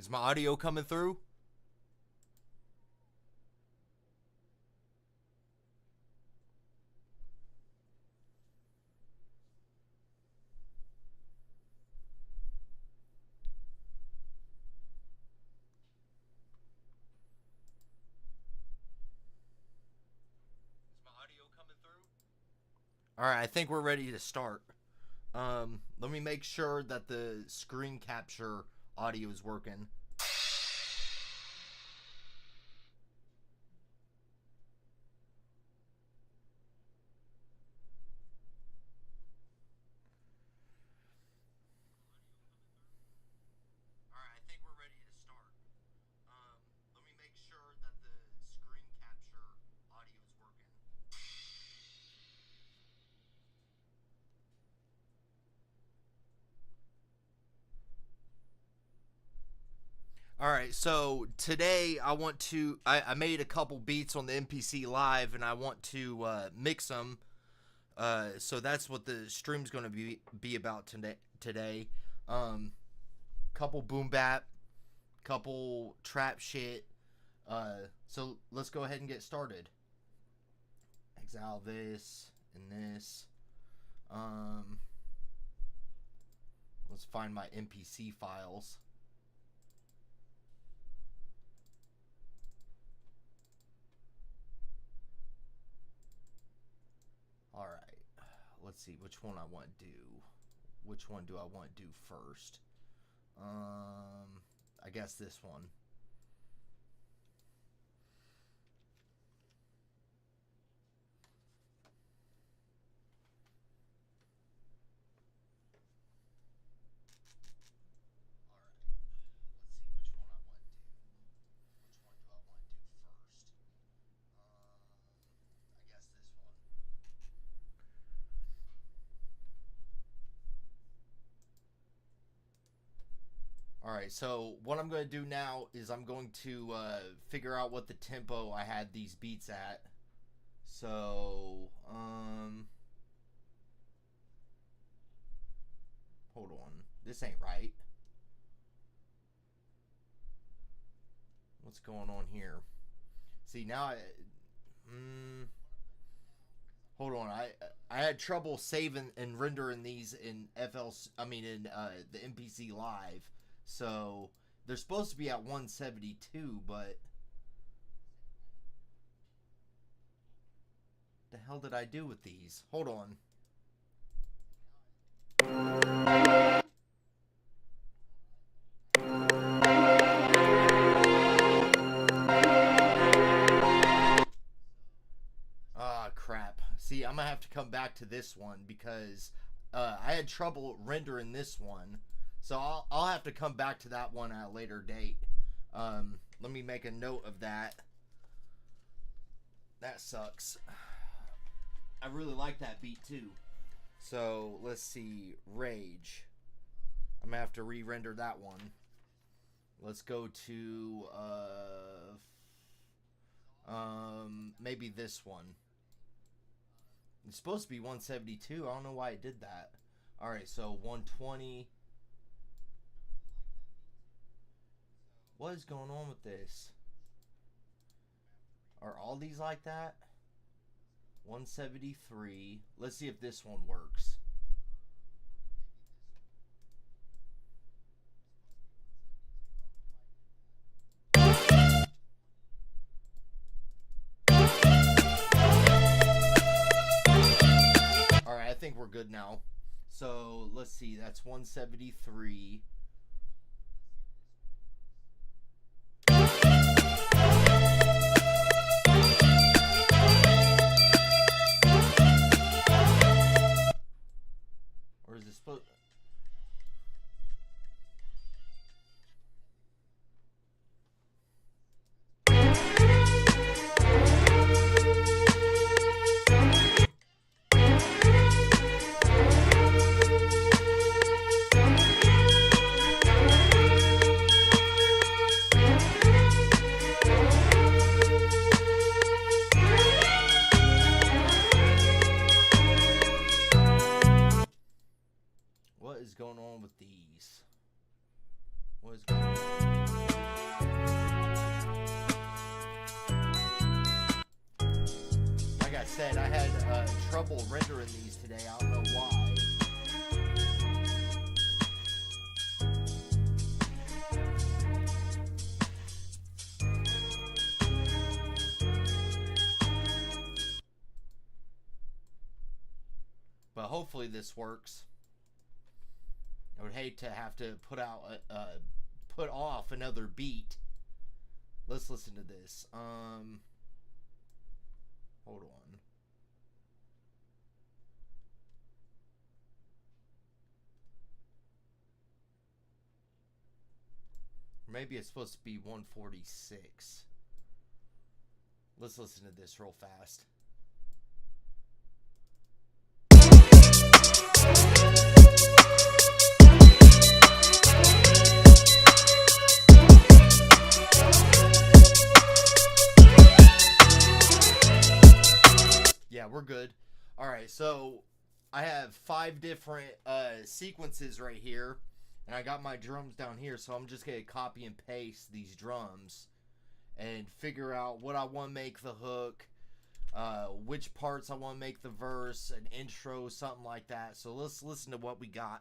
Is my audio coming through? Alright, I think we're ready to start. Let me make sure that the screen capture audio is working. Alright, I think we're ready to start. Let me make sure that the screen capture audio is working. Alright, so today I made a couple beats on the MPC Live, and I want to mix them. So that's what the stream's going to be about today. Couple boom bap, couple trap shit. So let's go ahead and get started. Exile this and this. Let's find my MPC files. Alright, let's see which one I want to do. Which one do I want to do first? I guess this one. Alright, so what I'm going to do now is I'm going to figure out what the tempo I had these beats at. So, hold on. This ain't right. What's going on here? See, now hold on. I had trouble saving and rendering these in the MPC Live. So, they're supposed to be at 172, but the hell did I do with these? Hold on. Ah, crap. See, I'm gonna have to come back to this one because I had trouble rendering this one. So I'll have to come back to that one at a later date. Let me make a note of that. That sucks. I really like that beat too. So let's see. Rage. I'm going to have to re-render that one. Let's go to maybe this one. It's supposed to be 172. I don't know why it did that. Alright, so 120. What is going on with this? Are all these like that? 173. Let's see if this one works. Alright, I think we're good now. So, let's see. That's 173. Or is it supposed... said, I had trouble rendering these today. I don't know why. But hopefully this works. I would hate to have to put off another beat. Let's listen to this. Hold on. Maybe it's supposed to be 146. Let's listen to this real fast. Yeah, we're good. All right, so I have 5 different sequences right here, and I got my drums down here, so I'm just going to copy and paste these drums and figure out what I want to make the hook, which parts I want to make the verse, an intro, something like that. So let's listen to what we got.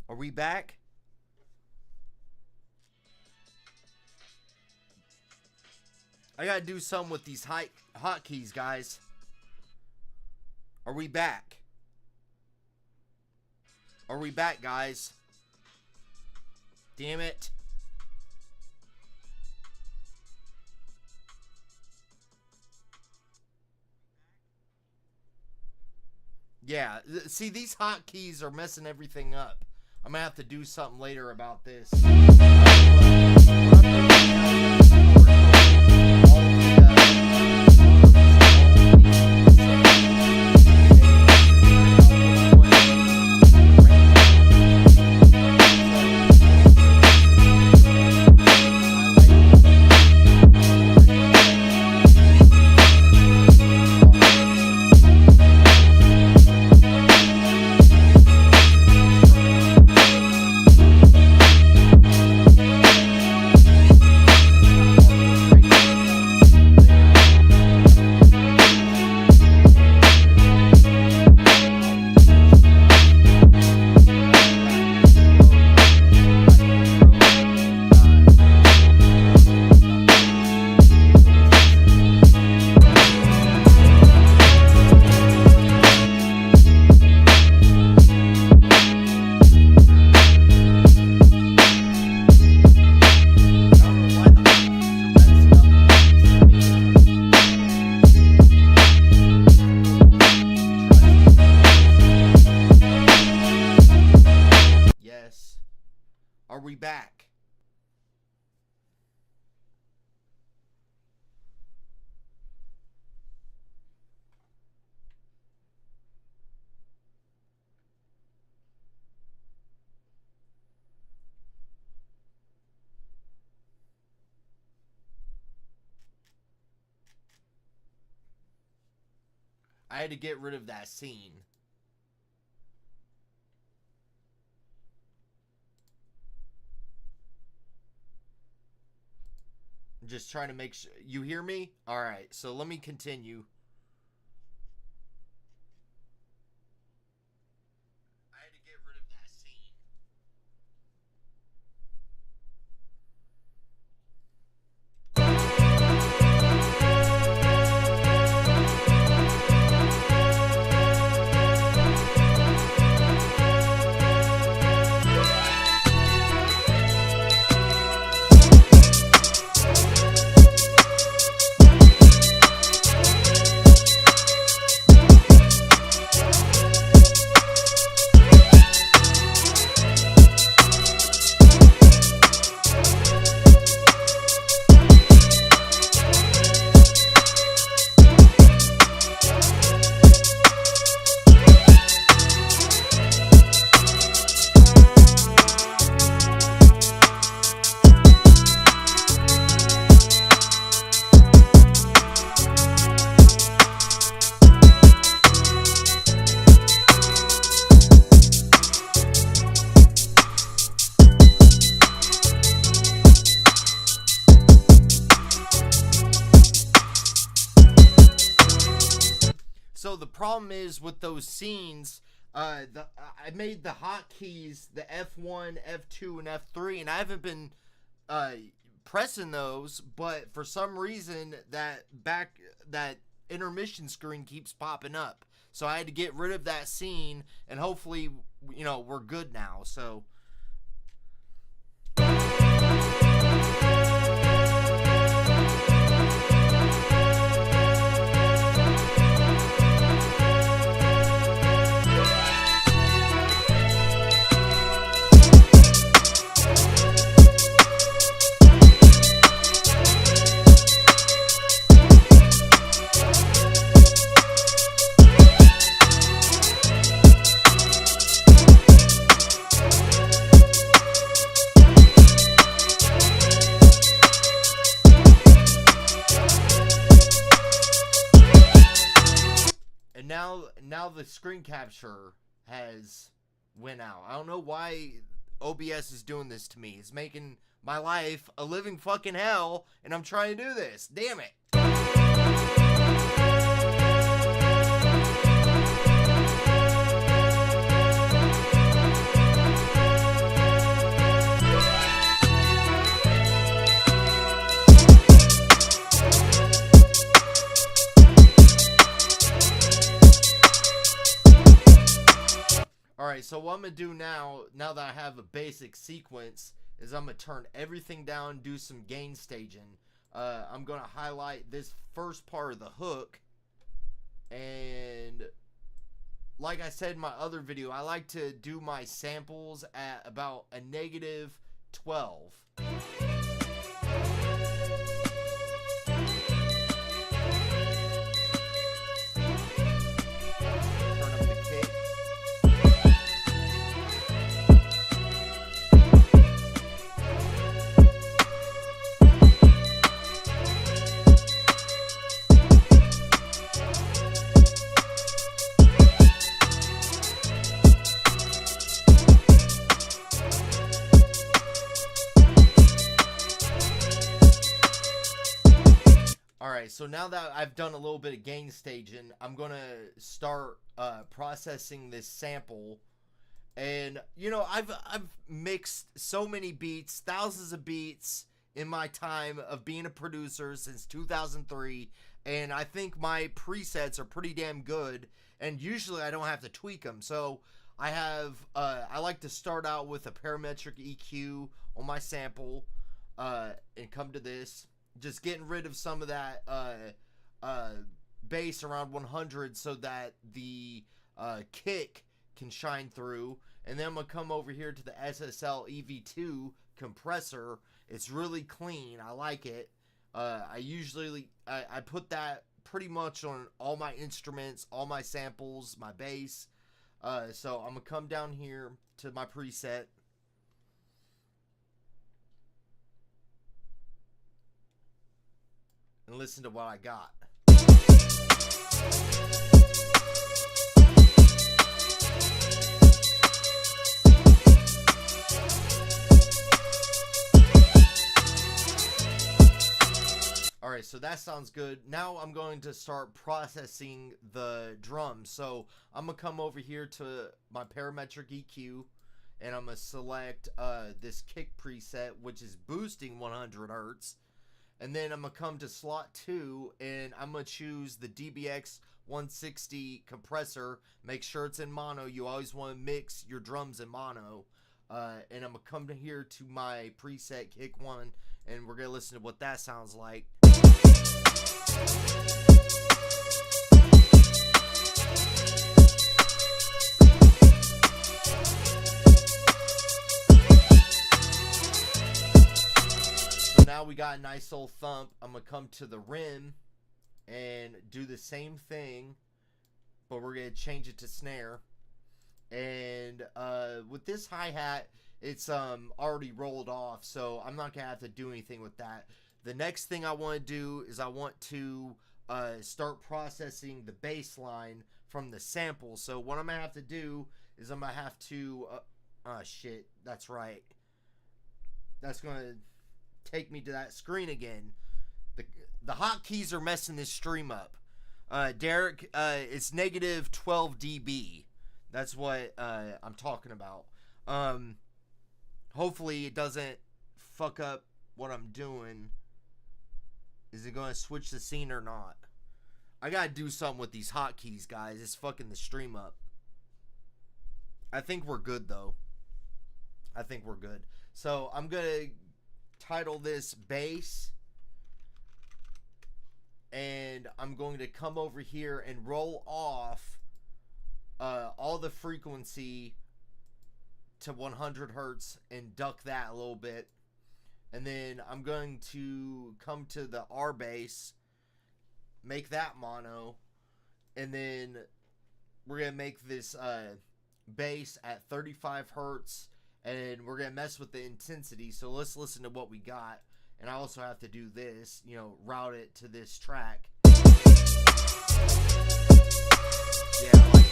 Are we back? I gotta do something with these hotkeys, guys. Are we back? Are we back, guys? Damn it. Yeah, see, these hotkeys are messing everything up. I'm gonna have to do something later about this. Are we back? I had to get rid of that scene. Just trying to make sure you hear me. All right, so let me continue. I had to get rid of that scene. So the problem is with those scenes, I made the hotkeys, the F1, F2, and F3, and I haven't been pressing those, but for some reason that intermission screen keeps popping up. So I had to get rid of that scene, and hopefully, we're good now. So. Now the screen capture has went out. I don't know why OBS is doing this to me. It's making my life a living fucking hell, and I'm trying to do this. Damn it. Alright, so what I'm going to do now that I have a basic sequence, is I'm going to turn everything down, do some gain staging. I'm going to highlight this first part of the hook, and like I said in my other video, I like to do my samples at about a -12. Alright, so now that I've done a little bit of gain staging, I'm going to start processing this sample. And, I've mixed so many beats, thousands of beats in my time of being a producer since 2003. And I think my presets are pretty damn good. And usually I don't have to tweak them. So I like to start out with a parametric EQ on my sample and come to this. Just getting rid of some of that bass around 100 so that the kick can shine through. And then I'm going to come over here to the SSL EV2 compressor. It's really clean. I like it. I put that pretty much on all my instruments, all my samples, my bass. So I'm going to come down here to my preset. And listen to what I got. Alright, so that sounds good. Now I'm going to start processing the drums. So I'm going to come over here to my parametric EQ, and I'm going to select this kick preset, which is boosting 100 hertz. And then I'm going to come to slot 2, and I'm going to choose the DBX 160 compressor. Make sure it's in mono. You always want to mix your drums in mono. And I'm going to come to here to my preset kick 1, and we're going to listen to what that sounds like. So now we got a nice old thump. I'm going to come to the rim and do the same thing, but we're going to change it to snare. And with this hi-hat, it's already rolled off, so I'm not going to have to do anything with that. The next thing I want to do is I want to start processing the bass line from the sample. So what I'm going to have to do is I'm going to have to... shit, that's right. That's going to take me to that screen again. The hotkeys are messing this stream up. Derek, it's negative 12 dB. That's what I'm talking about. Hopefully it doesn't fuck up what I'm doing. Is it going to switch the scene or not? I got to do something with these hotkeys, guys. It's fucking the stream up. I think we're good, though. I think we're good. So I'm going to title this bass. And I'm going to come over here and roll off all the frequency to 100 hertz and duck that a little bit. And then I'm going to come to the R bass, make that mono, and then we're going to make this bass at 35 hertz, and we're going to mess with the intensity. So let's listen to what we got. And I also have to do this, you know, route it to this track. Yeah, I like it.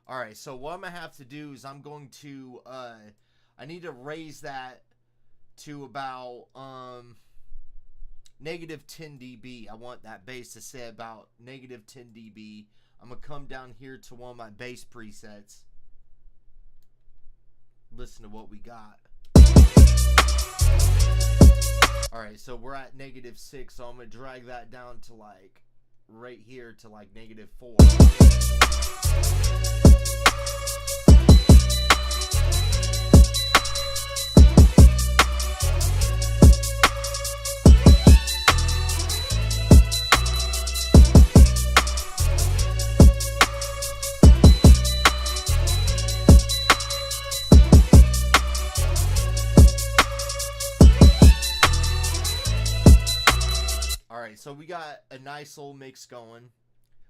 Alright, so what I'm going to have to do is I'm going to, I need to raise that to about, negative 10 dB. I want that bass to say about negative 10 dB. I'm going to come down here to one of my bass presets. Listen to what we got. Alright, so we're at negative 6, so I'm going to drag that down to like right here to like negative 4. Alright, so we got a nice little mix going.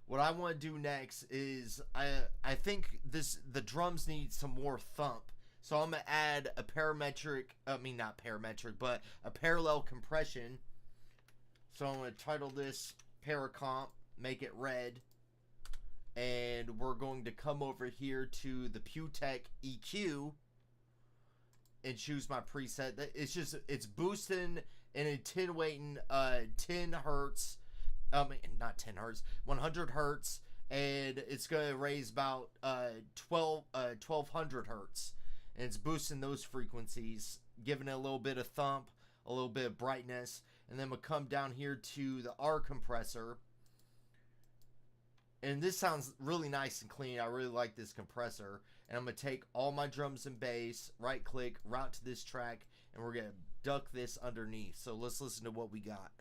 What I want to do next is I think the drums need some more thump. So I'm going to add a not parametric, but a parallel compression. So I'm going to title this Paracomp, make it red. And we're going to come over here to the Pewtech EQ and choose my preset. It's boosting and attenuating 10 hertz. Not 10 hertz, 100 hertz, and it's going to raise about 1200 hertz, and it's boosting those frequencies, giving it a little bit of thump, a little bit of brightness. And then we'll come down here to the R compressor, and this sounds really nice and clean. I really like this compressor. And I'm going to take all my drums and bass, right click, route to this track, and we're going to duck this underneath. So let's listen to what we got.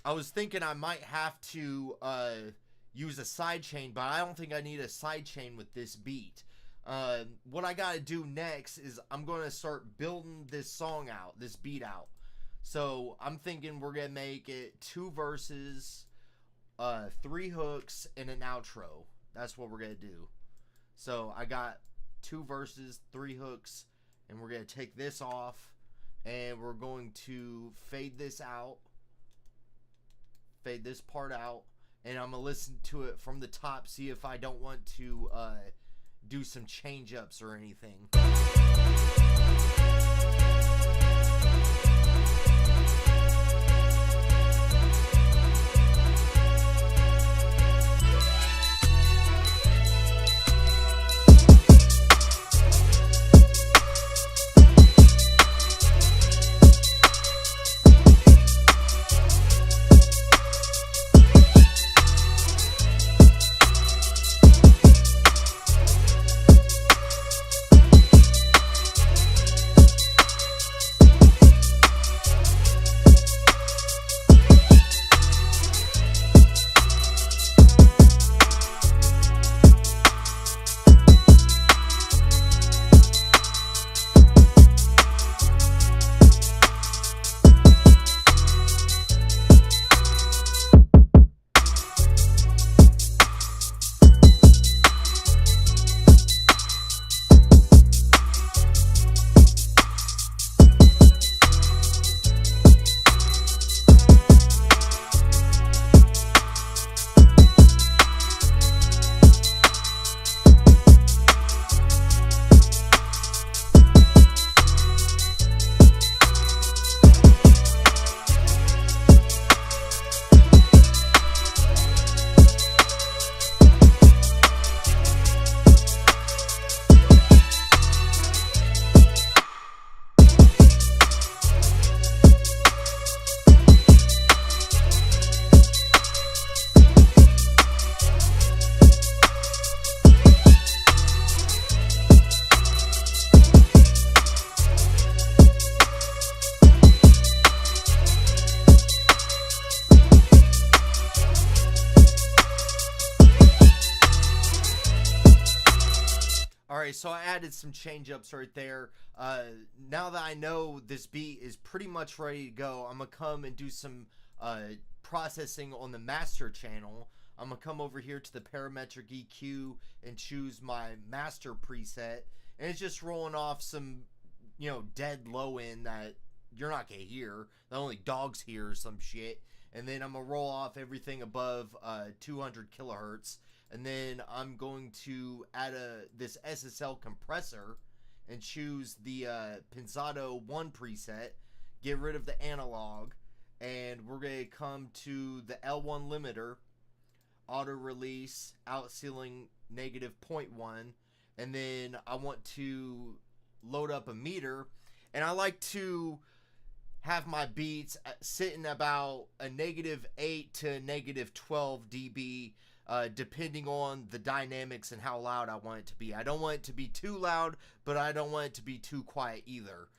I was thinking I might have to use a sidechain, but I don't think I need a sidechain with this beat. What I gotta do next is I'm gonna start building this song out, this beat out. So I'm thinking we're gonna make it 2 verses, 3 hooks, and an outro. That's what we're gonna do. So I got 2 verses, 3 hooks, and we're going to take this off, and we're going to fade this out, fade this part out, and I'm going to listen to it from the top, see if I don't want to do some change ups or anything. Alright, so I added some change ups right there. Now that I know this beat is pretty much ready to go, I'm going to come and do some processing on the master channel. I'm going to come over here to the parametric EQ and choose my master preset. And it's just rolling off some, dead low end that you're not going to hear. The only dogs hear or some shit. And then I'm going to roll off everything above 200 kilohertz. And then I'm going to add this SSL compressor and choose the Pizzato 1 preset, get rid of the analog, and we're going to come to the L1 limiter, auto release, out ceiling -0.1, and then I want to load up a meter, and I like to have my beats sitting about a -8 to -12 dB, depending on the dynamics and how loud I want it to be. I don't want it to be too loud, but I don't want it to be too quiet either,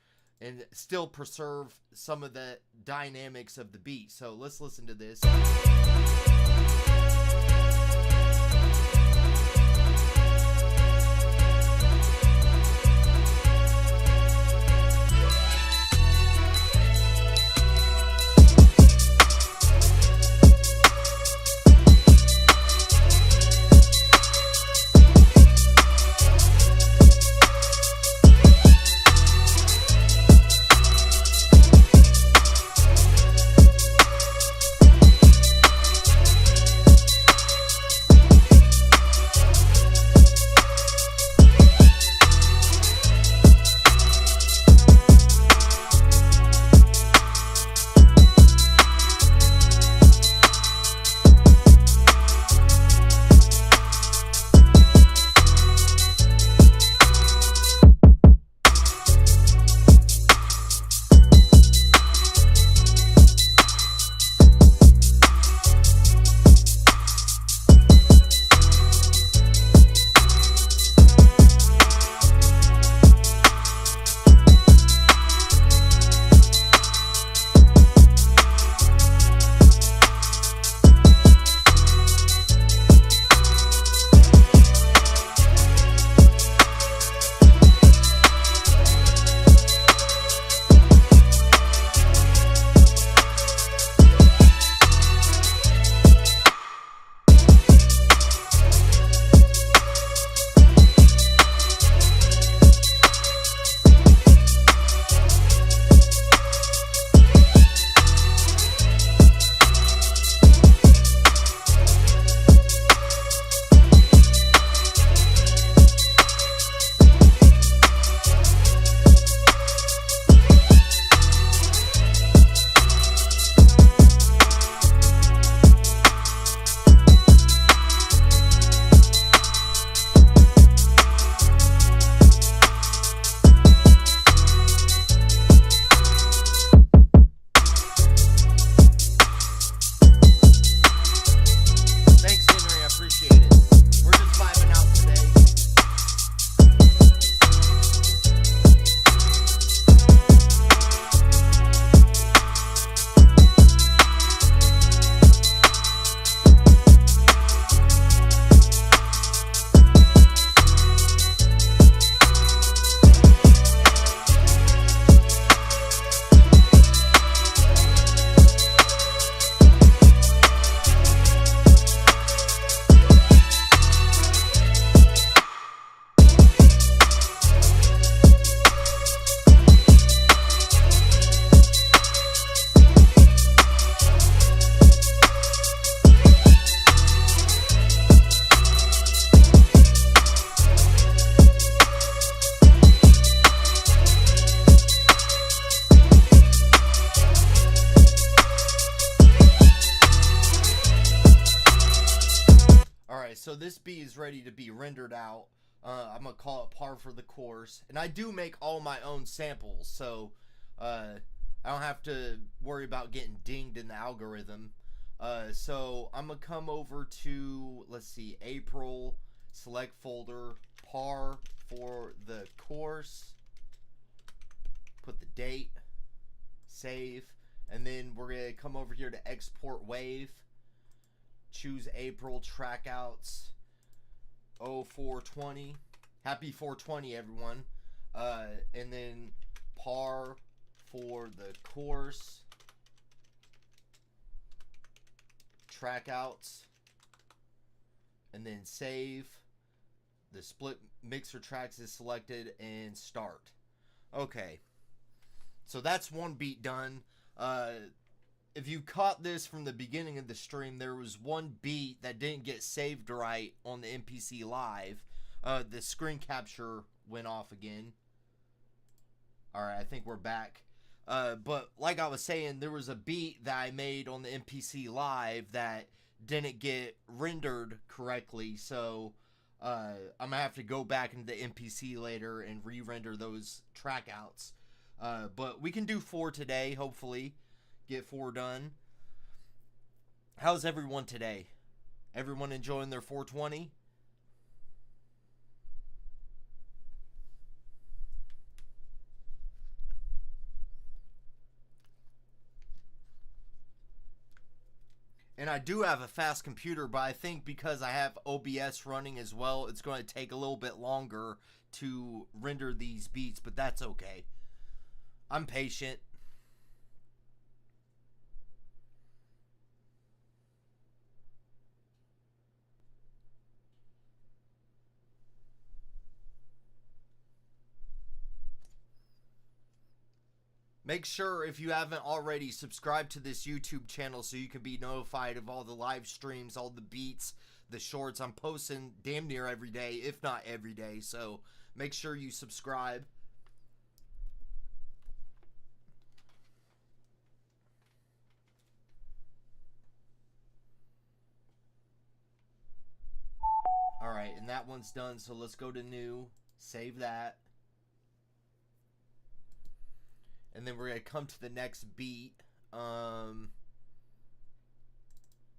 and still preserve some of the dynamics of the beat. So let's listen to this. so this beat is ready to be rendered out. I'm going to call it par for the course. And I do make all my own samples, so I don't have to worry about getting dinged in the algorithm. So I'm going to come over to, let's see, April, select folder, par for the course, put the date, save, and then we're going to come over here to export wave, choose April, Trackouts, 0420. Happy 420, everyone. And then par for the course, Trackouts, and then save. The split mixer tracks is selected, and start. Okay, so that's one beat done. If you caught this from the beginning of the stream, there was one beat that didn't get saved right on the MPC live. The screen capture went off again. Alright, I think we're back. But like I was saying, there was a beat that I made on the MPC live that didn't get rendered correctly. So I'm going to have to go back into the MPC later and re-render those trackouts. But we can do 4 today, hopefully. Get 4 done. How's everyone today? Everyone enjoying their 420? And I do have a fast computer, but I think because I have OBS running as well, it's going to take a little bit longer to render these beats, but that's okay. I'm patient. Make sure, if you haven't already, subscribe to this YouTube channel so you can be notified of all the live streams, all the beats, the shorts. I'm posting damn near every day, if not every day, so make sure you subscribe. Alright, and that one's done, so let's go to new, save that. And then we're going to come to the next beat.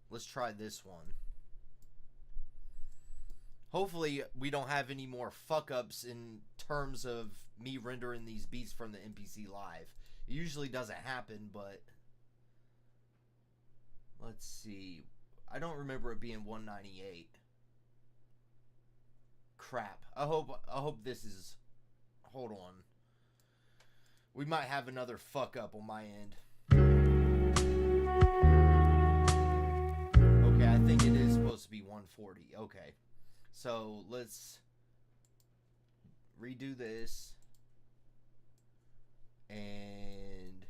Let's try this one. Hopefully we don't have any more fuck-ups in terms of me rendering these beats from the MPC live. It usually doesn't happen, but let's see. I don't remember it being 198. Crap. I hope this is... Hold on. We might have another fuck up on my end. Okay, I think it is supposed to be 140. Okay. So, let's redo this. And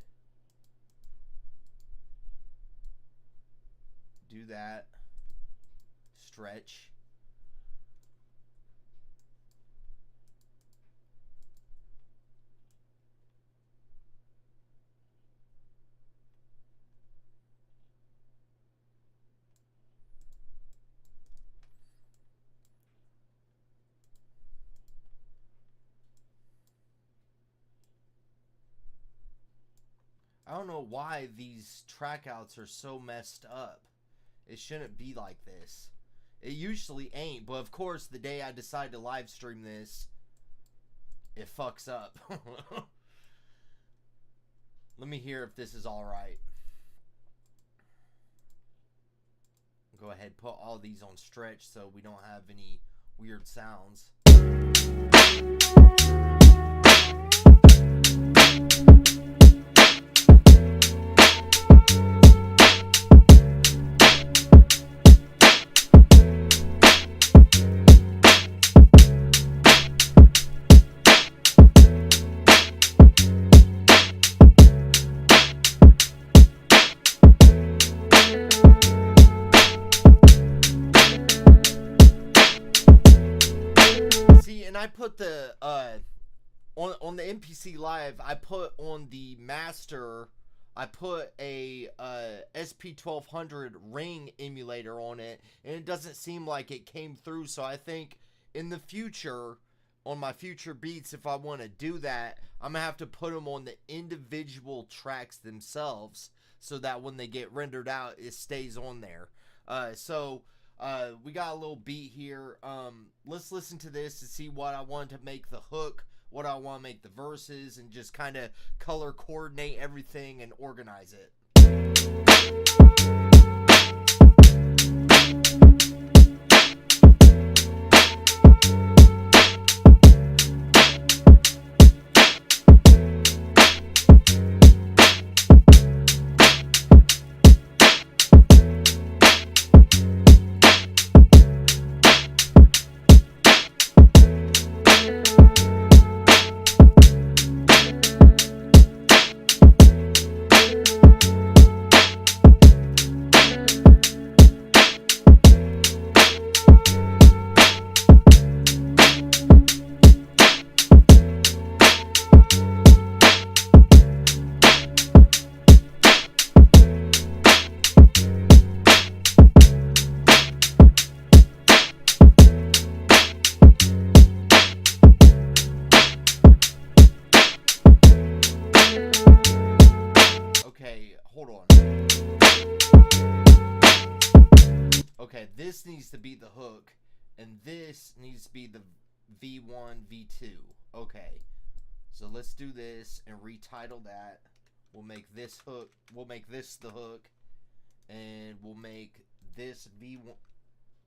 do that. Stretch. I don't know why these trackouts are so messed up. It shouldn't be like this. It usually ain't, but of course the day I decide to live stream this, it fucks up. Let me hear if this is alright. Go ahead, put all these on stretch so we don't have any weird sounds. And I put the on the MPC live, I put on the master I put a SP1200 ring emulator on it, and it doesn't seem like it came through. So I think in the future, on my future beats, if I want to do that, I'm gonna have to put them on the individual tracks themselves, so that when they get rendered out, it stays on there. We got a little beat here. Let's listen to this to see what I want to make the hook, what I want to make the verses, and just kind of color coordinate everything and organize it. Hold on. Okay, this needs to be the hook, and this needs to be the V1, V2. Okay, so let's do this and retitle that. We'll make this hook, we'll make this the hook, and we'll make this V1.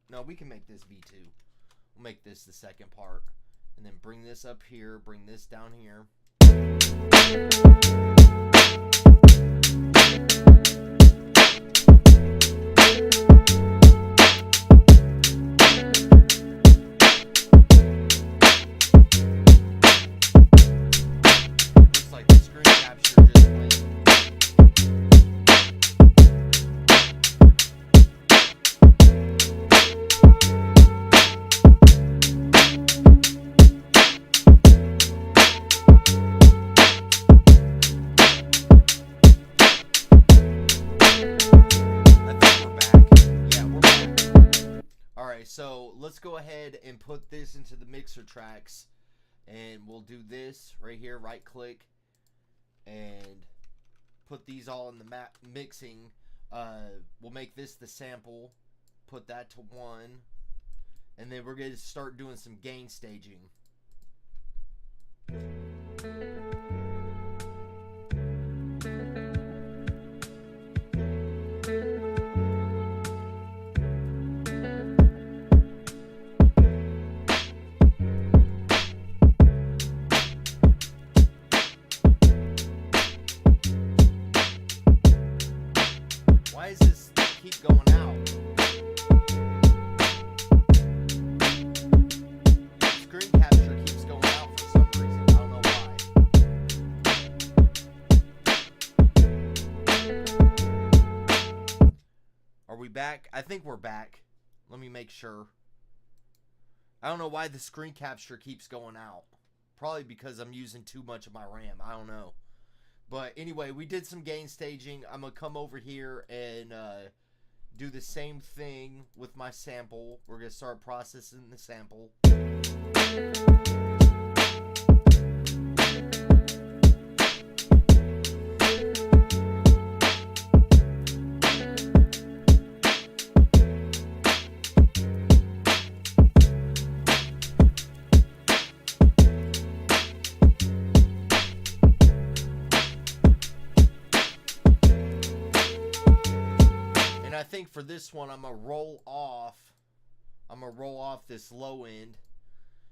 No, we can make this V2. We'll make this the second part, and then bring this up here, bring this down here. So let's go ahead and put this into the mixer tracks, and we'll do this right here, right click, and put these all in the mixing. We'll make this the sample, put that to 1, and then we're going to start doing some gain staging. Why does this keep going out? Screen capture keeps going out for some reason. I don't know why. Are we back? I think we're back. Let me make sure. I don't know why the screen capture keeps going out. Probably because I'm using too much of my RAM. I don't know. But anyway, we did some gain staging. I'm going to come over here and do the same thing with my sample. We're going to start processing the sample. I think for this one, I'm gonna roll off this low end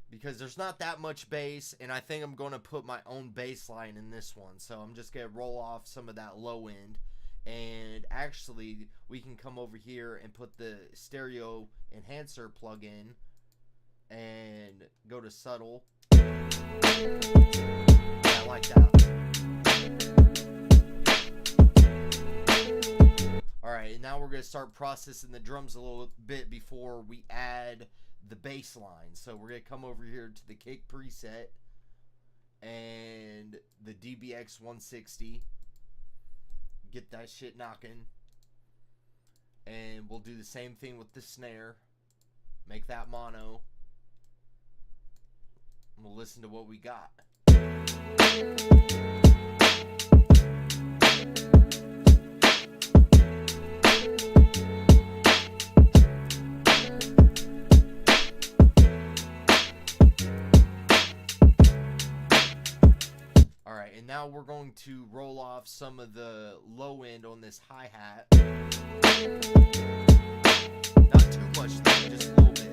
because there's not that much bass, and I think I'm gonna put my own bass line in this one. So I'm just gonna roll off some of that low end, and actually we can come over here and put the stereo enhancer plug in and go to subtle. Yeah, I like that. Alright, and now we're going to start processing the drums a little bit before we add the bass line. So we're going to come over here to the kick preset and the DBX 160. get that shit knocking. And we'll do the same thing with the snare. Make that mono. And we'll listen to what we got. Alright, and now we're going to roll off some of the low end on this hi-hat. Not too much though, just a little bit.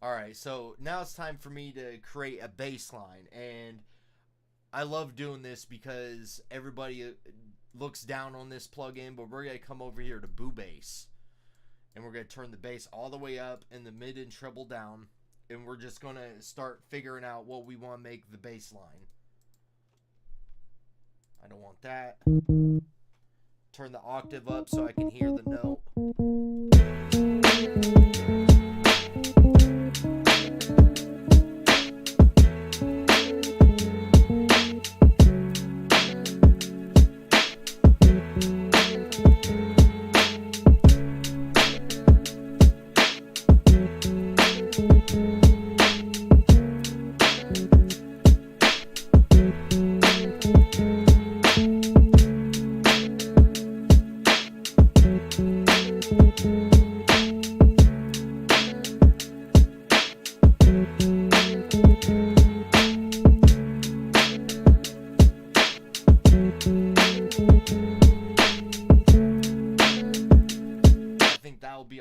Alright, so now it's time for me to create a bass line, and I love doing this because everybody looks down on this plugin, but we're going to come over here to Boo Bass. And we're going to turn the bass all the way up and the mid and treble down. And we're just going to start figuring out what we want to make the bass line. I don't want that. Turn the octave up so I can hear the note.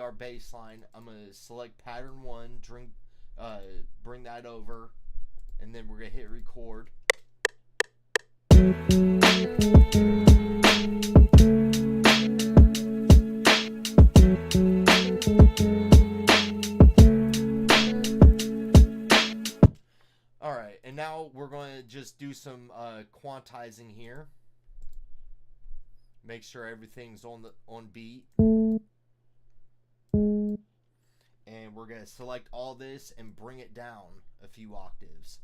Our bass line. I'm going to select pattern 1, bring that over, and then we're going to hit record. Alright, and now we're going to just do some quantizing here. Make sure everything's on beat. And we're going to select all this and bring it down a few octaves.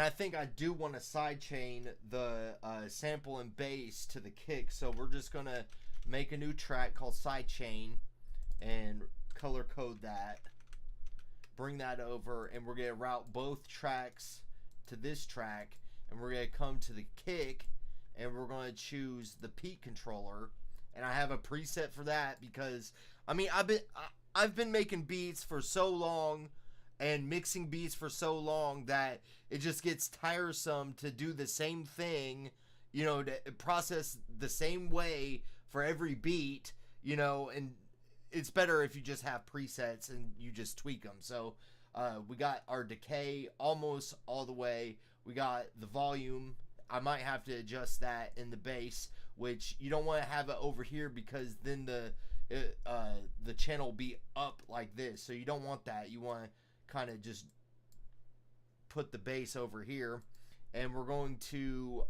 I think I do want to sidechain the sample and bass to the kick, so we're just going to make a new track called Sidechain and color code that. Bring that over, and we're going to route both tracks to this track, and we're going to come to the kick, and we're going to choose the peak controller. And I have a preset for that because, I mean, I've been making beats for so long and mixing beats for so long that it just gets tiresome to do the same thing, you know, to process the same way for every beat, and it's better if you just have presets and you just tweak them. So we got our decay almost all the way. We got the volume. I might have to adjust that in the bass, which you don't want to have it over here because then the channel will be up like this. So you don't want that. You want to kind of just put the bass over here. And we're going to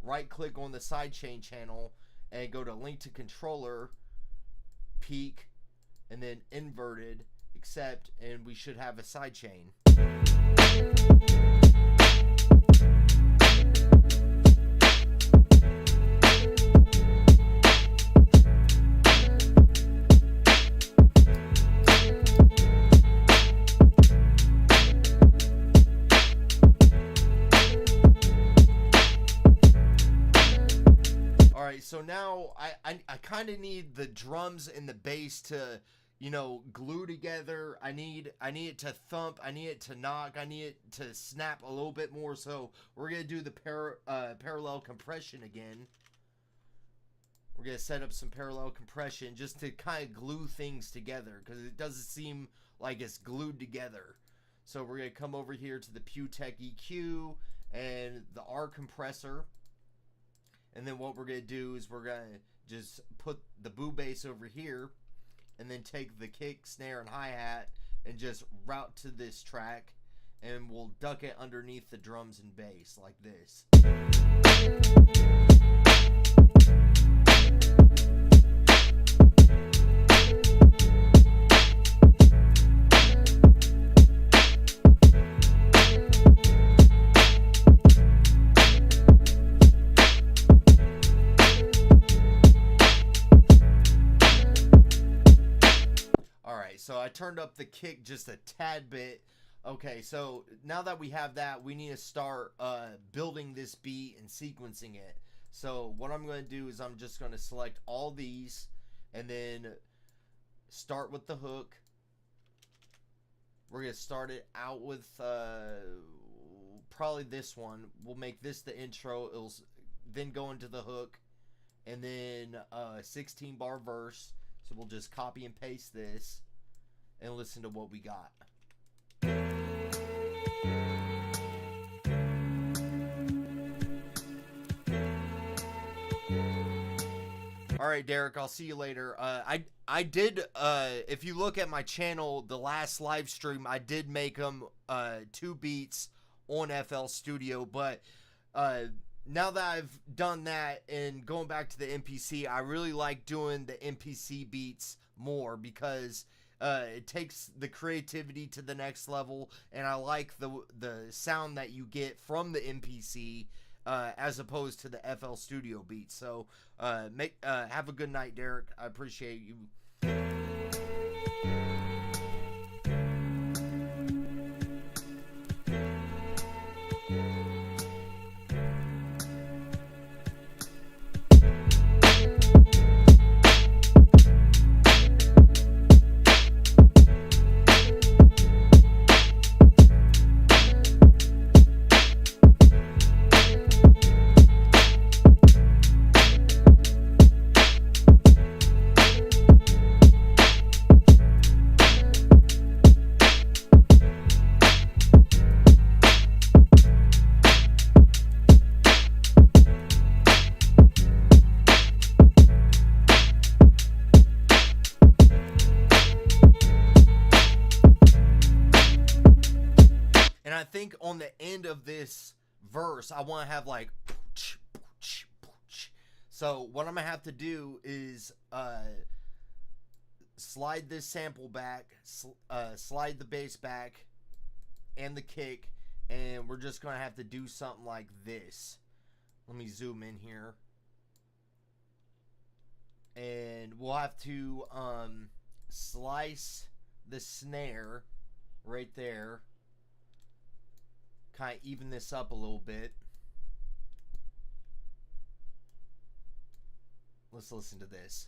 right click on the sidechain channel and go to link to controller, peak, and then inverted, accept, and we should have a sidechain. So now I kind of need the drums and the bass to, glue together. I need it to thump. I need it to knock. I need it to snap a little bit more. So we're going to do the parallel compression again. We're going to set up some parallel compression just to kind of glue things together because it doesn't seem like it's glued together. So we're going to come over here to the Pewtech EQ and the R compressor. And then what we're going to do is we're going to just put the boo bass over here and then take the kick, snare, and hi-hat and just route to this track, and we'll duck it underneath the drums and bass like this. So I turned up the kick just a tad bit. Okay, so now that we have that, we need to start building this beat and sequencing it. So what I'm going to do is I'm just going to select all these and then start with the hook. We're going to start it out with probably this one. We'll make this the intro. It'll then go into the hook and then 16 bar verse. So we'll just copy and paste this and listen to what we got. All right, Derek, I'll see you later. I did, if you look at my channel, the last live stream, I did make them 2 beats on FL Studio, but now that I've done that and going back to the MPC, I really like doing the MPC beats more because it takes the creativity to the next level, and I like the sound that you get from the MPC as opposed to the FL Studio beats. So have a good night, Derek. I appreciate you. I think on the end of this verse, I want to have like, so what I'm going to have to do is slide this sample back, slide the bass back and the kick, and we're just going to have to do something like this. Let me zoom in here. And we'll have to slice the snare right there. Kind of even this up a little bit. Let's listen to this.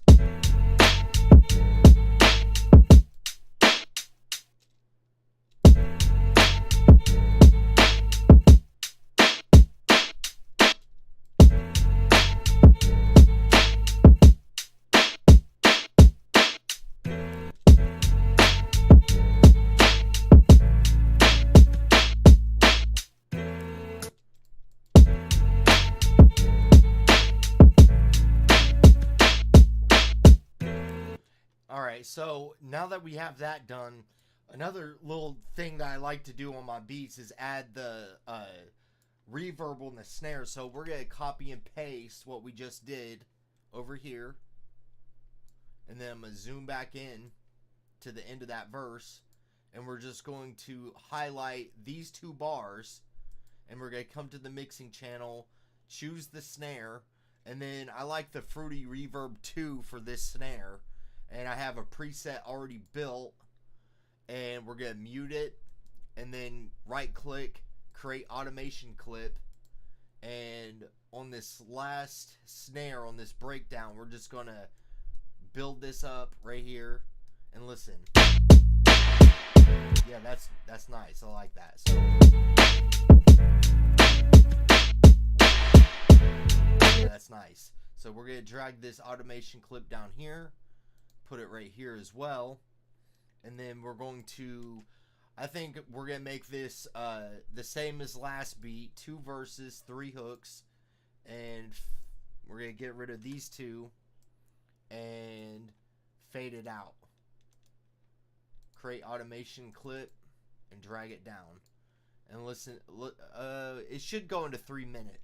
so now that we have that done, another little thing that I like to do on my beats is add the reverb on the snare. So we're going to copy and paste what we just did over here. And then I'm going to zoom back in to the end of that verse. And we're just going to highlight these 2 bars. And we're going to come to the mixing channel, choose the snare. And then I like the Fruity Reverb 2 for this snare. And I have a preset already built. And we're going to mute it. And then right click, create automation clip. And on this last snare, on this breakdown, we're just going to build this up right here. And listen. Yeah, that's nice. I like that. So yeah, that's nice. So we're going to drag this automation clip down here. Put it right here as well. And then we're going to, I think we're going to make this the same as last beat. 2 verses, 3 hooks. And we're going to get rid of these 2 and fade it out. Create automation clip and drag it down. And listen, it should go into 3 minutes.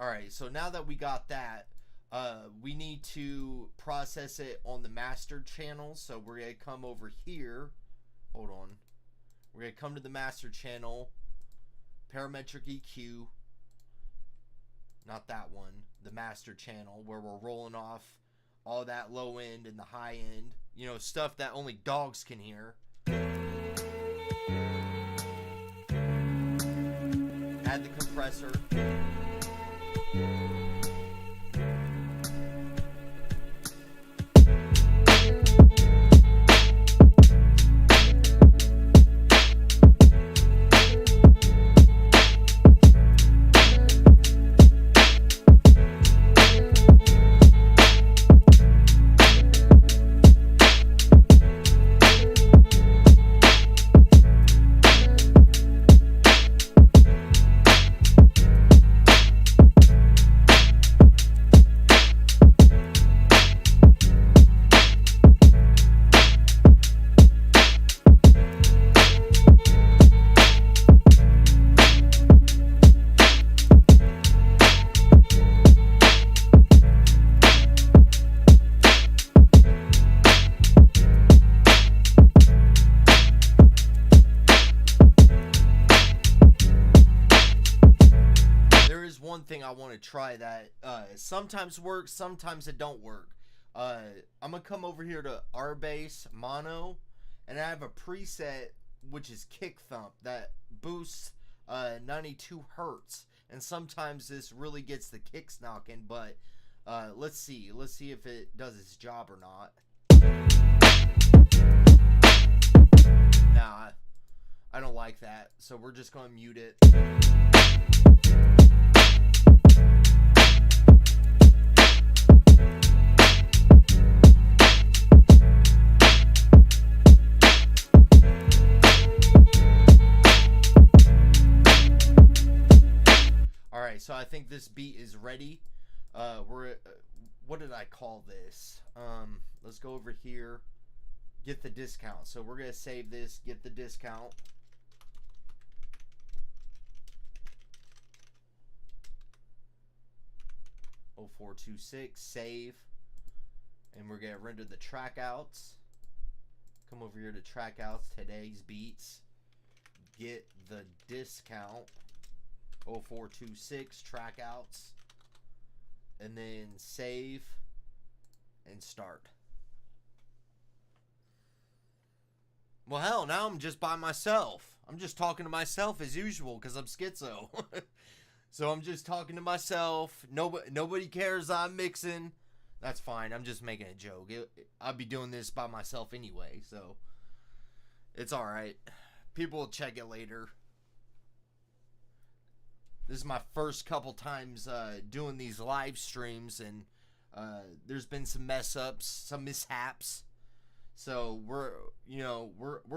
Alright, so now that we got that, we need to process it on the mastered channel. So we're going to come over here. Hold on. We're going to come to the master channel, parametric EQ, not that one, the master channel, where we're rolling off all that low end and the high end, you know, stuff that only dogs can hear. Add the compressor. One thing I want to try that sometimes works, sometimes it don't work. I'm gonna come over here to R bass mono, and I have a preset which is kick thump that boosts 92 hertz, and sometimes this really gets the kicks knocking. But let's see if it does its job or not. Nah, I don't like that, so we're just gonna mute it. So I think this beat is ready. What did I call this? Let's go over here. Get the discount. So we're gonna save this. Get the discount. Oh, 0426. Save. And we're gonna render the trackouts. Come over here to trackouts. Today's beats. Get the discount. 0426 trackouts, and then save and start. Well, hell, now I'm just by myself. I'm just talking to myself as usual because I'm schizo. So I'm just talking to myself. Nobody cares I'm mixing. That's fine. I'm just making a joke. I'll be doing this by myself anyway, so it's all right. People will check it later. This is my first couple times doing these live streams, and there's been some mess ups, some mishaps. So we're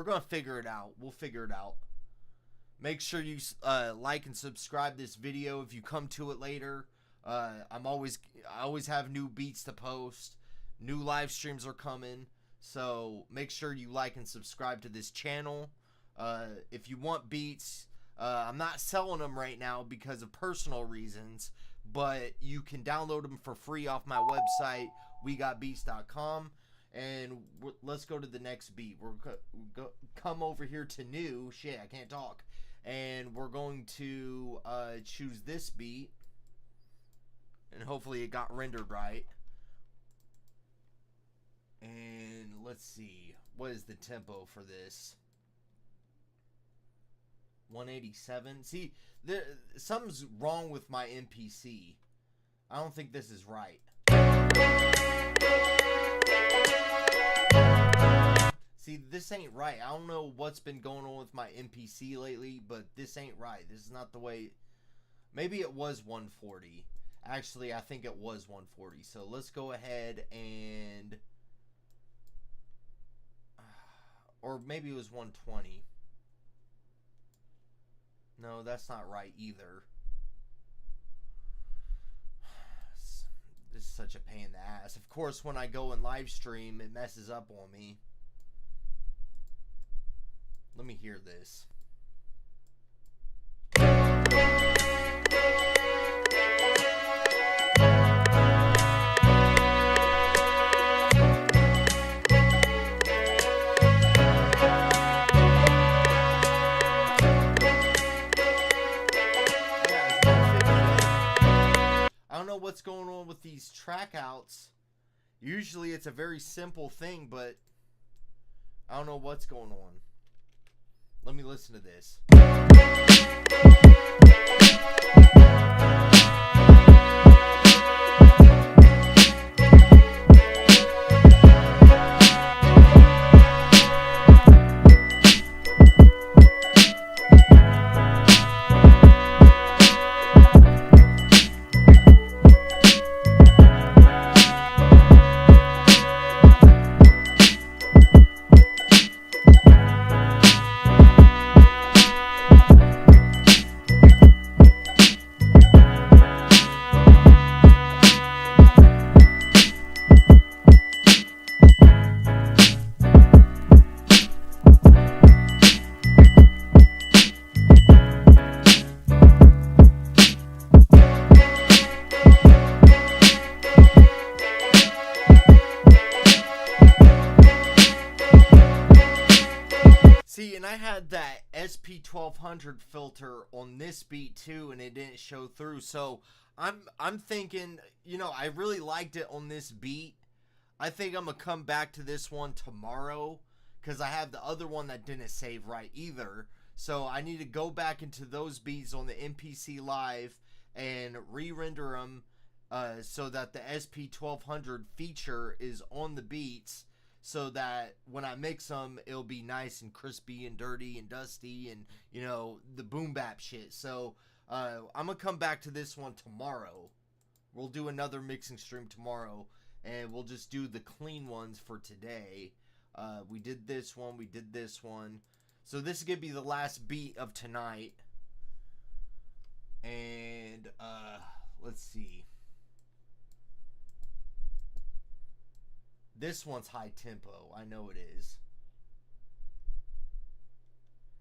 gonna figure it out. We'll figure it out. Make sure you like and subscribe this video if you come to it later. I always have new beats to post. New live streams are coming. So make sure you like and subscribe to this channel. If you want beats, I'm not selling them right now because of personal reasons, but you can download them for free off my website, wegotbeats.com. And let's go to the next beat. Come over here to new. Shit, I can't talk. And we're going to choose this beat. And hopefully it got rendered right. And let's see. What is the tempo for this? 187. See, something's wrong with my MPC. I don't think this is right. See, this ain't right. I don't know what's been going on with my MPC lately, but this ain't right. This is not the way. Maybe it was 140. Actually, I think it was 140. So let's go ahead and... Or maybe it was 120. No, that's not right either. This is such a pain in the ass. Of course, when I go and live stream, it messes up on me. Let me hear this. I don't know what's going on with these trackouts. Usually it's a very simple thing, but I don't know what's going on. Let me listen to this. See, and I had that SP1200 filter on this beat too, and it didn't show through. So I'm thinking, you know, I really liked it on this beat. I think I'm gonna come back to this one tomorrow because I have the other one that didn't save right either. So I need to go back into those beats on the MPC Live and re-render them so that the SP1200 feature is on the beats, so that when I mix them, it'll be nice and crispy and dirty and dusty and, you know, the boom bap shit. So I'm gonna come back to this one tomorrow. We'll do another mixing stream tomorrow, and we'll just do the clean ones for today. We did this one, we did this one. So this is gonna be the last beat of tonight. And let's see. This one's high tempo. I know it is.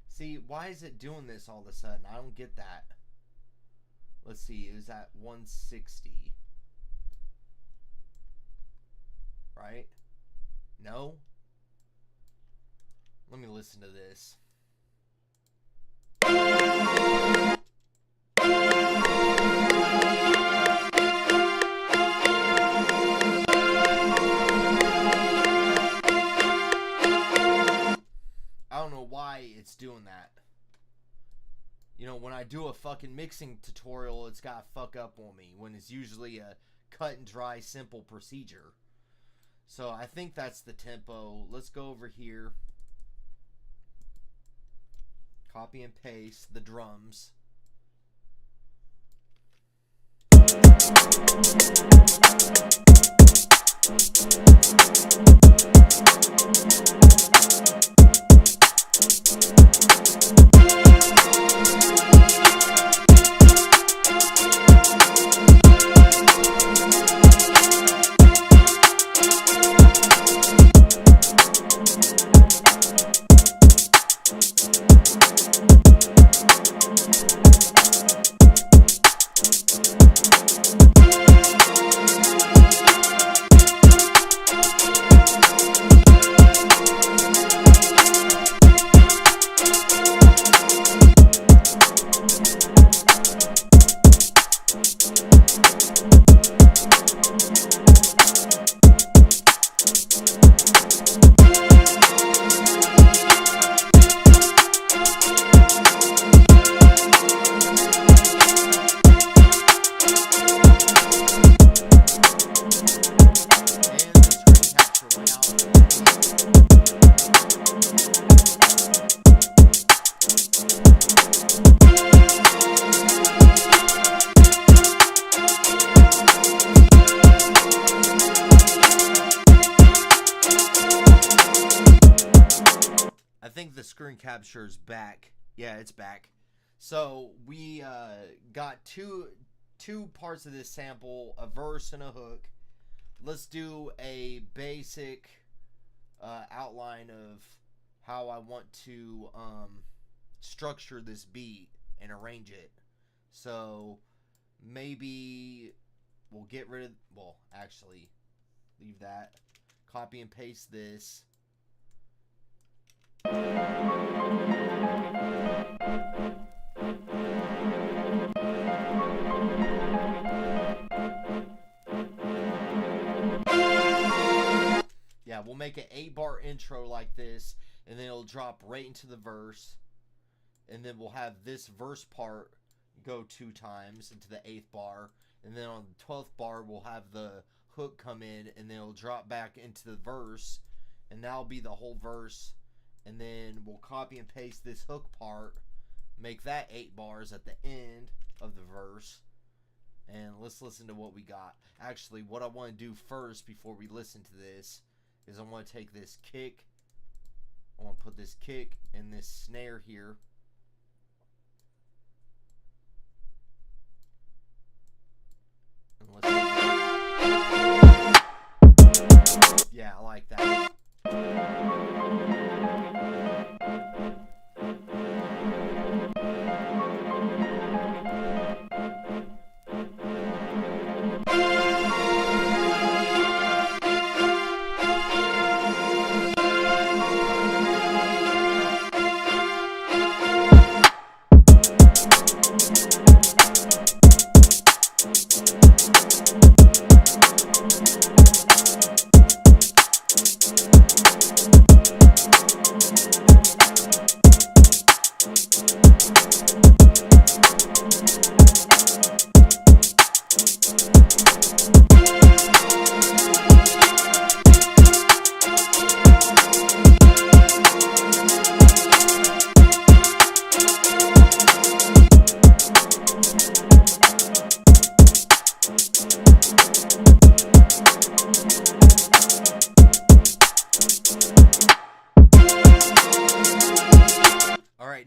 See, why is it doing this all of a sudden? I don't get that. Let's see. It was at 160. Right? No? Let me listen to this. It's doing that. You know, when I do a fucking mixing tutorial, it's gotta fuck up on me when it's usually a cut and dry simple procedure. So I think that's the tempo. Let's go over here, copy and paste the drums. Screen capture is back. Yeah, it's back. So we got two parts of this sample, a verse and a hook. Let's do a basic outline of how I want to structure this beat and arrange it. So maybe we'll get rid of, well, actually leave that, copy and paste this. Yeah, we'll make an 8-bar intro like this, and then it'll drop right into the verse, and then we'll have this verse part go 2 times into the 8th bar, and then on the 12th bar we'll have the hook come in, and then it'll drop back into the verse, and that'll be the whole verse. And then we'll copy and paste this hook part, make that 8 bars at the end of the verse, and let's listen to what we got. Actually, what I want to do first before we listen to this is I want to take this kick, I want to put this kick and this snare here, and listen to that. Yeah, I like that.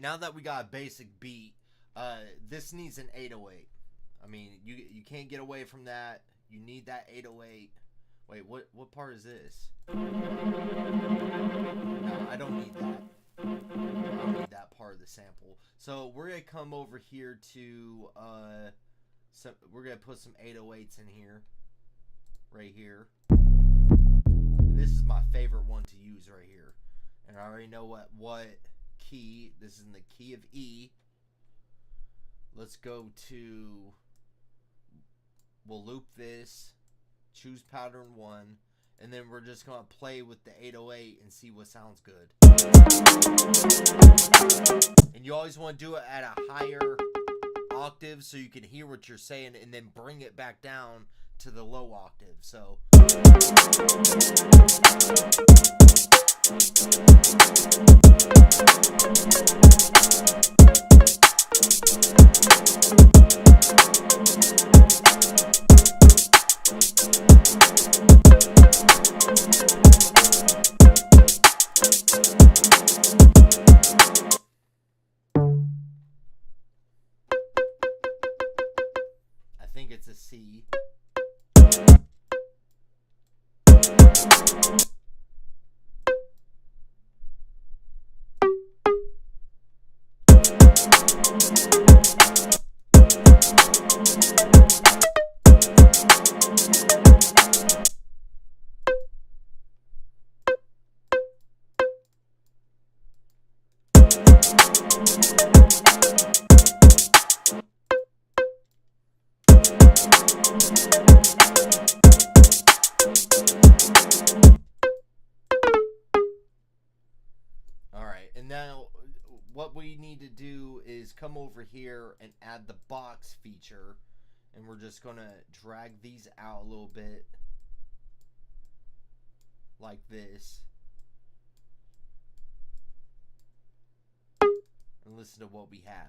Now that we got a basic beat, this needs an 808. I mean, you can't get away from that. You need that 808. Wait, what part is this? No, I don't need that. I don't need that part of the sample. So we're gonna come over here to we're gonna put some 808s in here, right here. This is my favorite one to use right here, and I already know what key. This is in the key of E. Let's go to, we'll loop this, choose pattern 1, and then we're just going to play with the 808 and see what sounds good. And you always want to do it at a higher octave so you can hear what you're saying, and then bring it back down to the low octave. So it's a C. Alright, and now what we need to do is come over here and add the box feature, and we're just going to drag these out a little bit like this, and listen to what we have.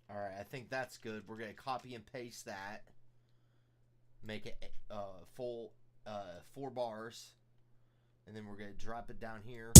Alright, I think that's good. We're going to copy and paste that. Make it full 4 bars. And then we're going to drop it down here.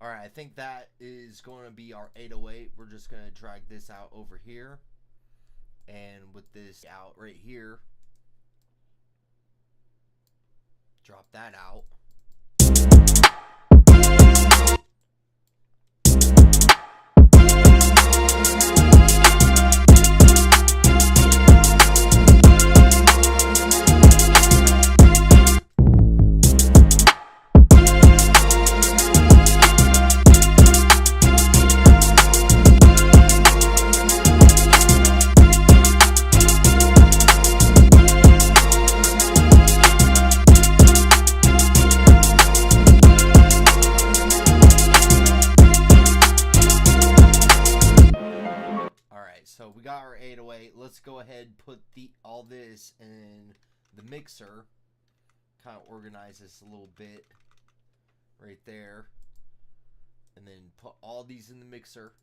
I think that is going to be our 808. We're just going to drag this out over here, and with this out right here, drop that out. So we got our 808. Let's go ahead and put all this in the mixer. Kind of organize this a little bit right there. And then put all these in the mixer.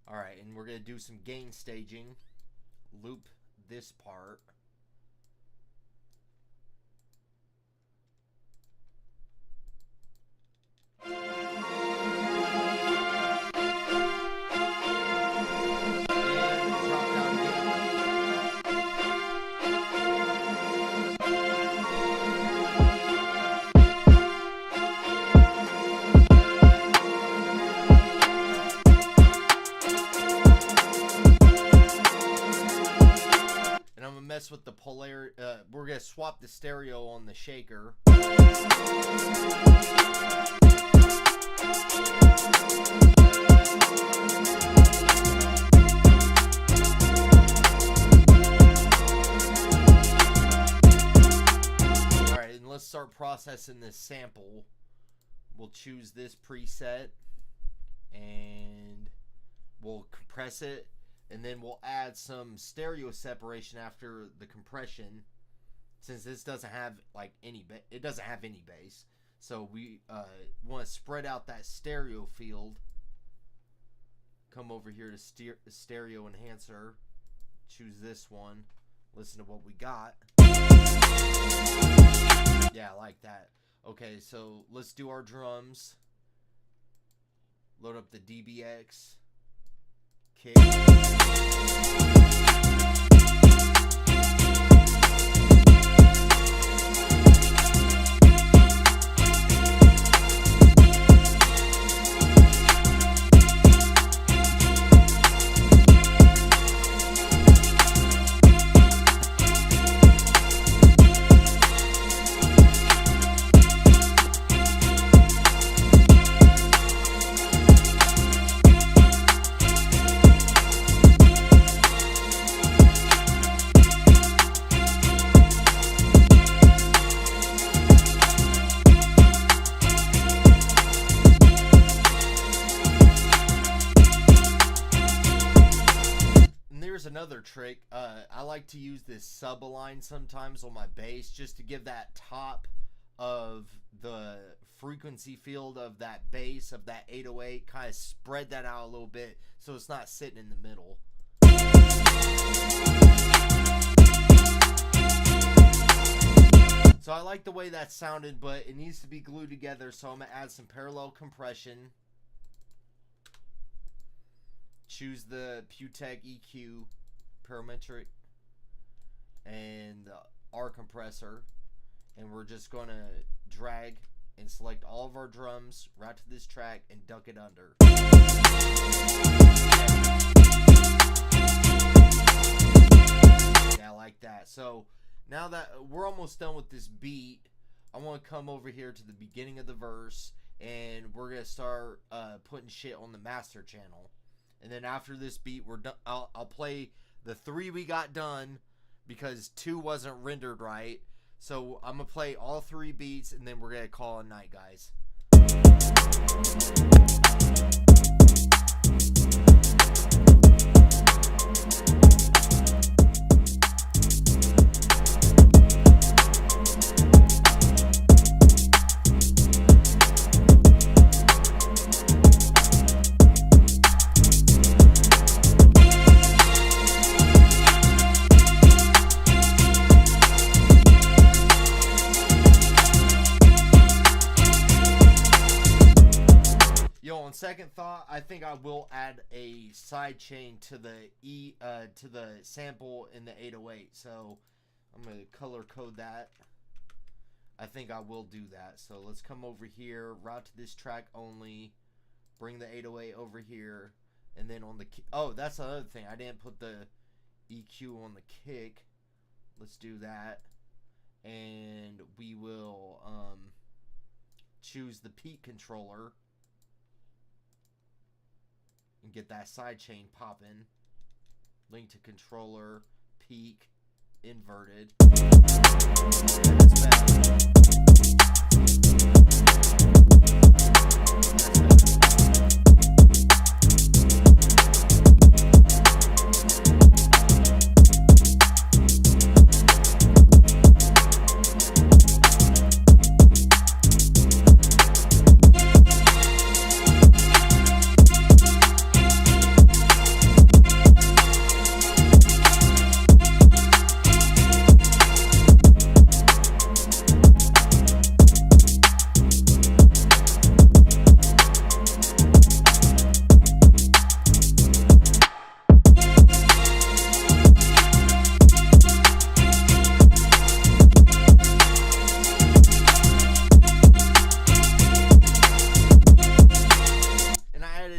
Alright, and we're going to do some gain staging. Loop this part. With the polarity, we're gonna swap the stereo on the shaker. Alright, and let's start processing this sample. We'll choose this preset and we'll compress it. And then we'll add some stereo separation after the compression, since this doesn't have like any bass. So we want to spread out that stereo field. Come over here to stereo enhancer, choose this one, listen to what we got. Yeah, I like that. Okay, so let's do our drums. Load up the DBX. Kick. another trick. I like to use this sub-align sometimes on my bass just to give that top of the frequency field of that bass, of that 808, kind of spread that out a little bit so it's not sitting in the middle. So I like the way that sounded, but it needs to be glued together, so I'm going to add some parallel compression. Choose the Pewtech EQ parametric and the R compressor, and we're just going to drag and select all of our drums right to this track and duck it under. Yeah, like that. So now that we're almost done with this beat, I want to come over here to the beginning of the verse, and we're going to start putting shit on the master channel. And then after this beat, we're done. I'll play the 3 we got done because 2 wasn't rendered right. So I'm going to play all 3 beats, and then we're going to call it a night, guys. On second thought, I think I will add a side chain to the sample in the 808. So I'm gonna color code that. I think I will do that. So let's come over here, route to this track only, bring the 808 over here, and then on the oh, that's another thing. I didn't put the EQ on the kick. Let's do that, and we will choose the peak controller. And get that side chain popping. Link to controller, peak, inverted. That's better.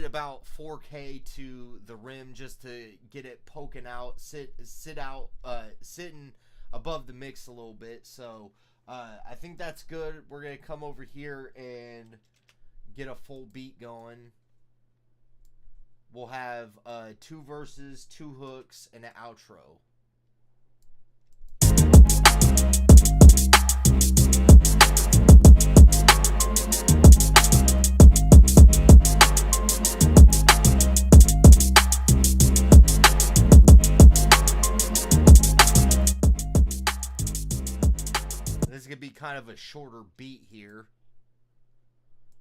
About 4K to the rim just to get it poking out, sitting above the mix a little bit. So I think that's good. We're gonna come over here and get a full beat going. We'll have 2 verses, 2 hooks, and an outro. This could be kind of a shorter beat here.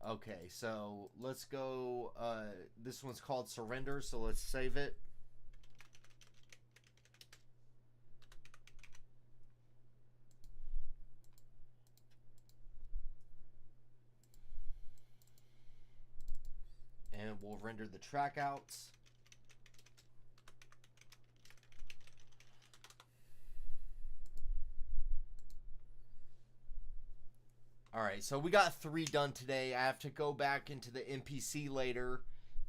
Okay, so let's go. This one's called Surrender, so let's save it. And we'll render the trackouts. Alright, so we got 3 done today. I have to go back into the MPC later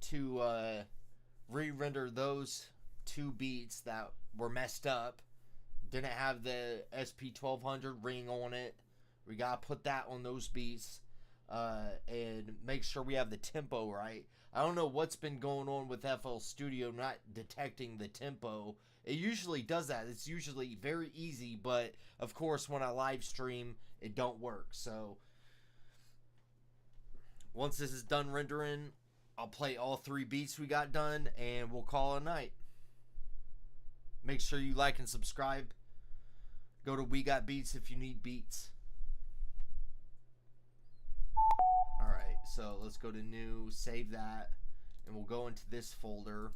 to re-render those 2 beats that were messed up. Didn't have the SP1200 ring on it. We got to put that on those beats and make sure we have the tempo right. I don't know what's been going on with FL Studio not detecting the tempo. It usually does that. It's usually very easy, but of course when I live stream, it don't work. So once this is done rendering, I'll play all 3 beats we got done and we'll call it a night. Make sure you like and subscribe. Go to We Got Beats if you need beats. Alright, so let's go to new, save that, and we'll go into this folder.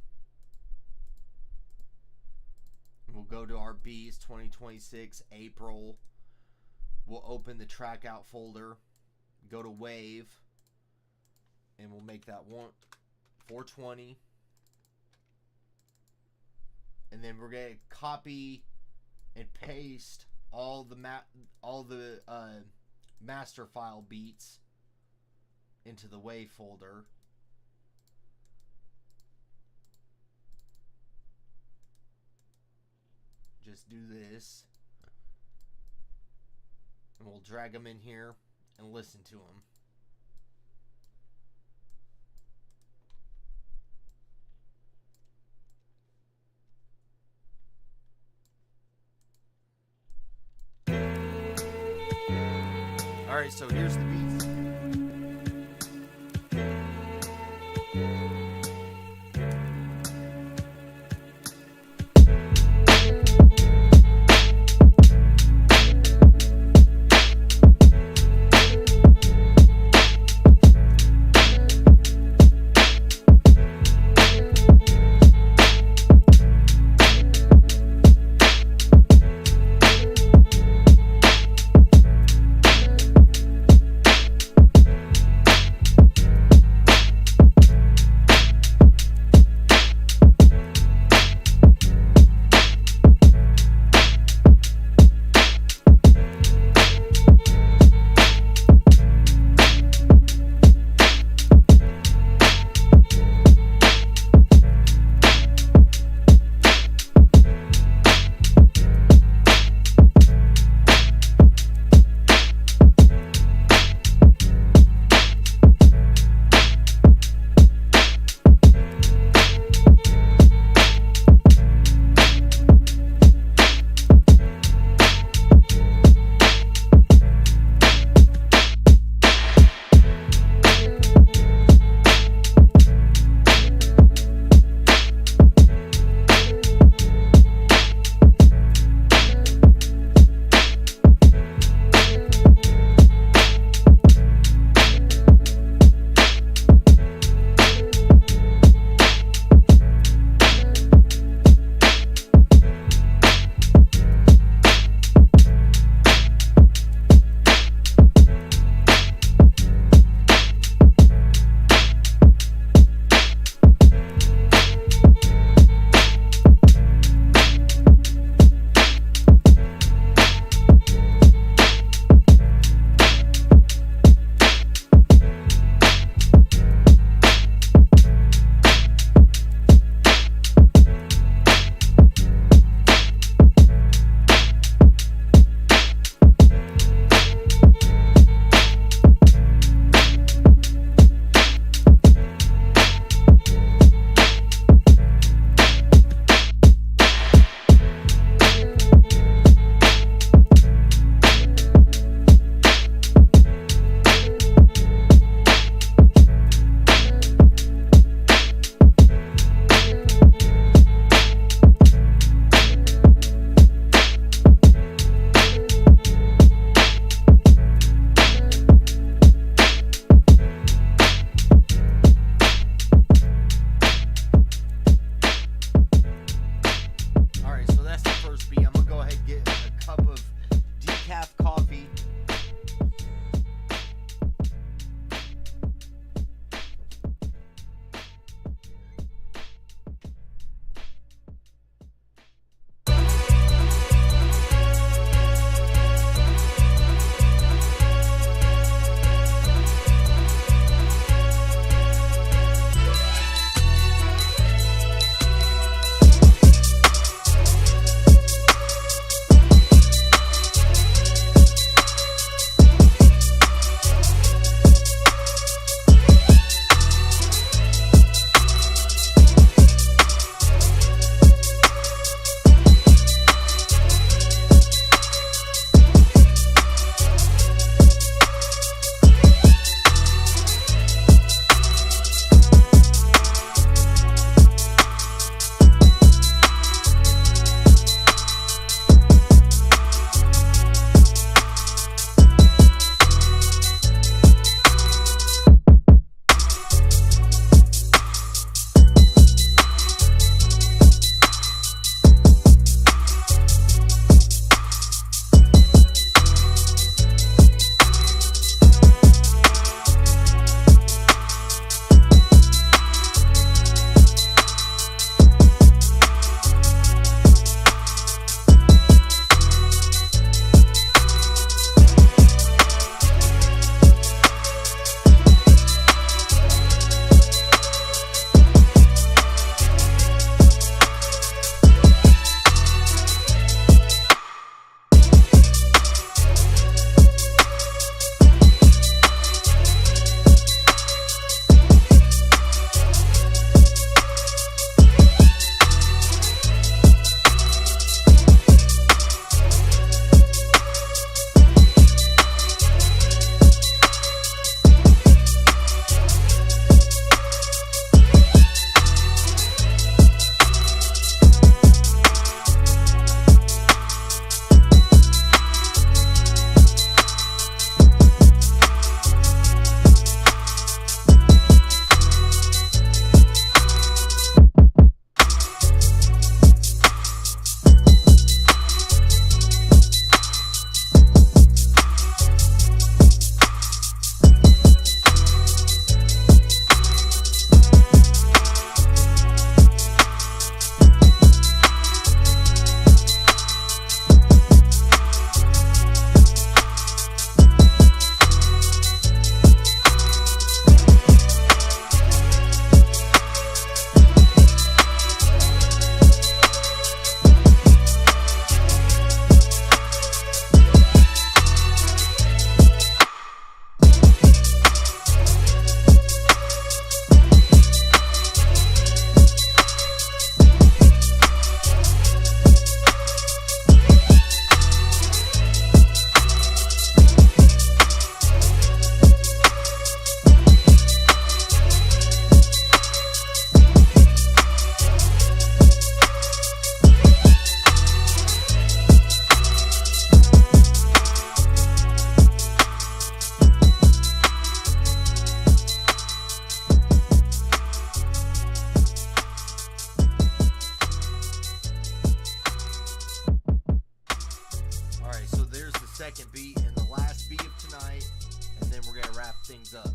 And we'll go to our beats, 2026, April. We'll open the Trackout folder, go to Wave, and we'll make that 420. And then we're going to copy and paste all the master file beats into the Wave folder. Just do this. And we'll drag them in here and listen to them. Alright, so here's the beats. second beat and the last beat of tonight, and then we're gonna wrap things up.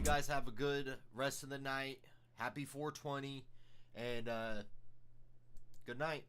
Guys have a good rest of the night. Happy 420 and good night.